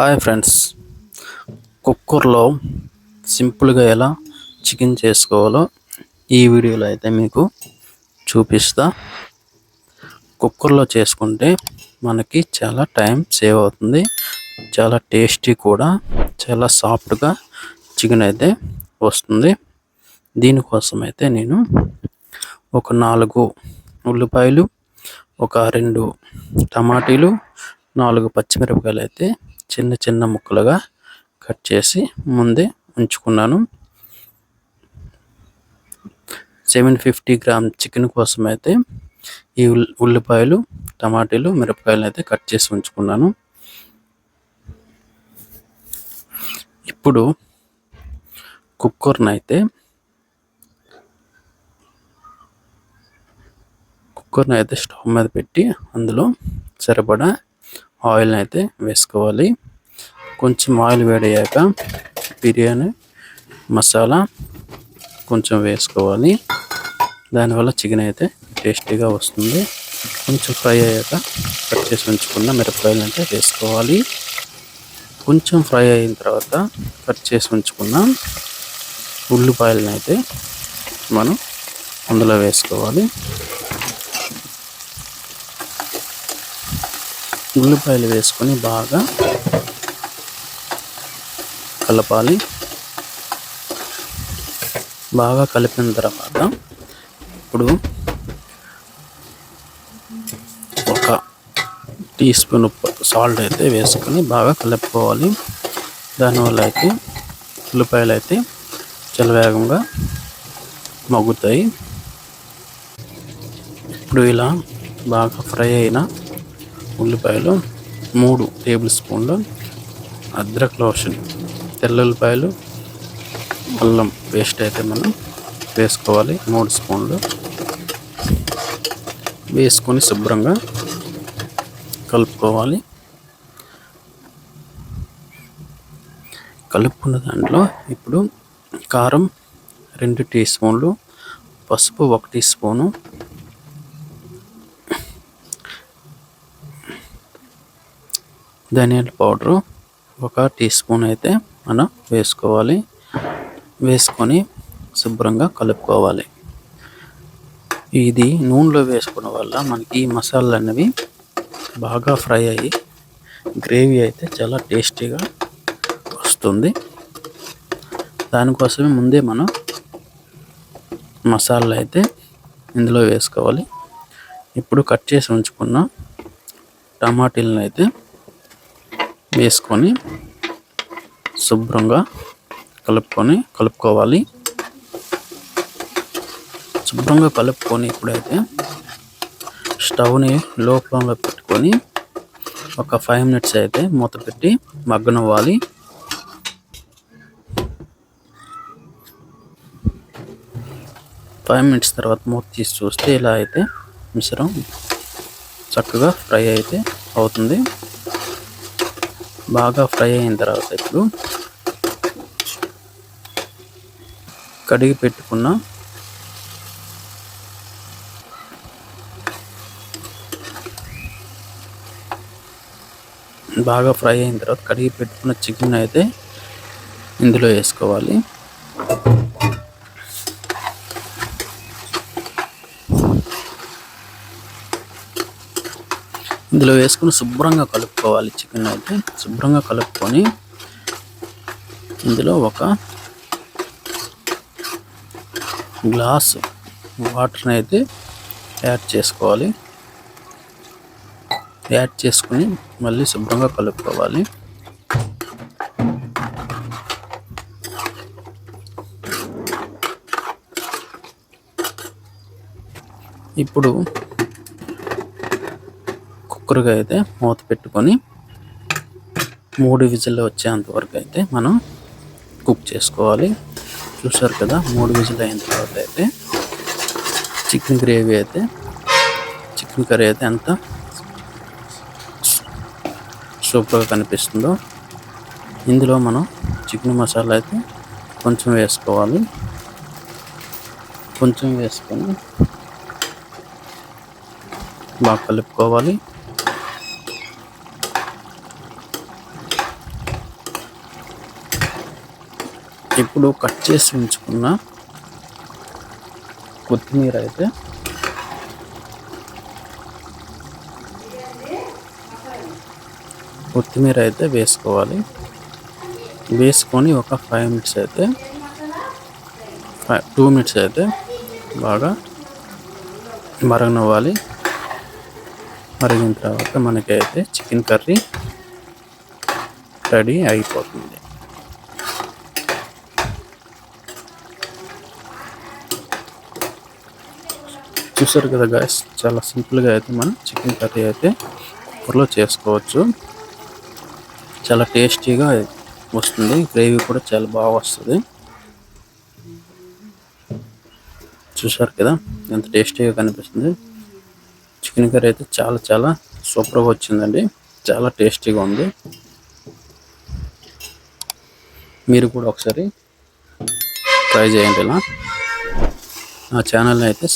Hi friends, కుక్కర్లో సింపుల్గా ఎలా చికెన్ చేసుకోవాలో ఈ వీడియోలో అయితే మీకు చూపిస్తా. కుక్కర్లో చేసుకుంటే మనకి చాలా టైం సేవ్ అవుతుంది, చాలా టేస్టీ కూడా, చాలా సాఫ్ట్గా చికెన్ అయితే వస్తుంది. దీనికోసం అయితే నేను ఒక 4 ఉల్లిపాయలు, ఒక 2 టమాటీలు, 4 పచ్చిమిరపకాయలు అయితే చిన్న చిన్న ముక్కలుగా కట్ చేసి ముందే ఉంచుకున్నాను. 750 గ్రామ్ చికెన్ కోసం అయితే ఈ ఉల్లిపాయలు, టమాటీలు, మిరపకాయలు అయితే కట్ చేసి ఉంచుకున్నాను. ఇప్పుడు కుక్కర్ని అయితే స్టవ్ మీద పెట్టి అందులో సరిపడా ఆయిల్ని అయితే వేసుకోవాలి. కొంచెం ఆయిల్ వేడయ్యాక బిర్యానీ మసాలా కొంచెం వేసుకోవాలి. దానివల్ల చికెన్ అయితే టేస్టీగా వస్తుంది. కొంచెం ఫ్రై అయ్యాక కట్ చేసి ఉంచుకున్న మిరపకాయలు అయితే వేసుకోవాలి. కొంచెం ఫ్రై అయిన తర్వాత కట్ చేసి ఉంచుకున్న ఉల్లిపాయలను అయితే మనం అందులో వేసుకోవాలి. ఉల్లిపాయలు వేసుకొని బాగా కలపాలి. బాగా కలిపిన తర్వాత ఇప్పుడు ఒక టీ స్పూన్ సాల్ట్ అయితే వేసుకొని బాగా కలుపుకోవాలి. దానివల్ల అయితే ఉల్లిపాయలు అయితే చాలా వేగంగా మగ్గుతాయి. ఇప్పుడు ఇలా బాగా ఫ్రై అయిన ఉల్లిపాయలు 3 టేబుల్ స్పూన్లు అద్రక్ లోషన్, తెల్లుల్లిపాయలు, అల్లం పేస్ట్ అయితే మనం వేసుకోవాలి. 3 స్పూన్లు వేసుకొని శుభ్రంగా కలుపుకోవాలి. కలుపుకున్న దాంట్లో ఇప్పుడు కారం 2 టీ స్పూన్లు, పసుపు 1 టీ స్పూను, ధనియాల పౌడరు 1 టీ స్పూన్ అయితే మనం వేసుకోవాలి. వేసుకొని శుభ్రంగా కలుపుకోవాలి. ఇది నూనెలో వేసుకోవడం వల్ల మనకి ఈ మసాలాలు అనేవి బాగా ఫ్రై అయ్యి గ్రేవీ అయితే చాలా టేస్టీగా వస్తుంది. దానికోసమే ముందే మనం మసాలాలు అయితే ఇందులో వేసుకోవాలి. ఇప్పుడు కట్ చేసి ఉంచుకున్న టమాటీలను అయితే వేసుకొని శుభ్రంగా కలుపుకోవాలి. శుభ్రంగా కలుపుకొని ఇప్పుడైతే స్టవ్ని లో ఫ్లేమ్లో పెట్టుకొని ఒక 5 మినిట్స్ అయితే మూత పెట్టి మగ్గనివ్వాలి. ఫైవ్ మినిట్స్ తర్వాత మూత తీసి చూస్తే ఇలా అయితే మిశ్రమం చక్కగా ఫ్రై అయితే అవుతుంది. బాగా ఫ్రై అయిన తర్వాత ఇప్పుడు కడిగి పెట్టుకున్న చికెన్ అయితే ఇందులో వేసుకోవాలి. ఇందులో వేసుకుని శుభ్రంగా కలుపుకోవాలి. చికెన్ అయితే శుభ్రంగా కలుపుకొని ఇందులో ఒక గ్లాస్ వాటర్ని అయితే యాడ్ చేసుకోవాలి. యాడ్ చేసుకుని మళ్ళీ శుభ్రంగా కలుపుకోవాలి. ఇప్పుడు కుక్కర్గా అయితే మూత పెట్టుకొని 3 విజిల్లు వచ్చేంత వరకు అయితే మనం కుక్ చేసుకోవాలి. చూసారు కదా, 3 విజిల్ అయిన తర్వాత అయితే చికెన్ కర్రీ అయితే ఎంత సూపర్గా కనిపిస్తుందో. ఇందులో మనం చికెన్ మసాలా అయితే కొంచెం వేసుకోవాలి. కొంచెం వేసుకొని బాగా కలుపుకోవాలి. ఇప్పుడు కట్ చేసి ఉంచుకున్న కొత్తిమీర అయితే వేసుకోవాలి. వేసుకొని ఒక 5 మినిట్స్ అయితే 2 మినిట్స్ అయితే బాగా మరగనివ్వాలి. మరిగిన తర్వాత మనకైతే చికెన్ కర్రీ రెడీ అయిపోతుంది. చూసారు కదా గాయస్, చాలా సింపుల్గా అయితే మనం చికెన్ కర్రీ అయితే కుక్కర్లో చేసుకోవచ్చు. చాలా టేస్టీగా వస్తుంది. గ్రేవీ కూడా చాలా బాగా వస్తుంది. చూసారు కదా ఎంత టేస్టీగా కనిపిస్తుంది. చికెన్ కర్రీ అయితే చాలా సూపర్గా వచ్చిందండి. చాలా టేస్టీగా ఉంది. మీరు కూడా ఒకసారి ట్రై చేయండి. ఇలా నా ఛానల్ని అయితే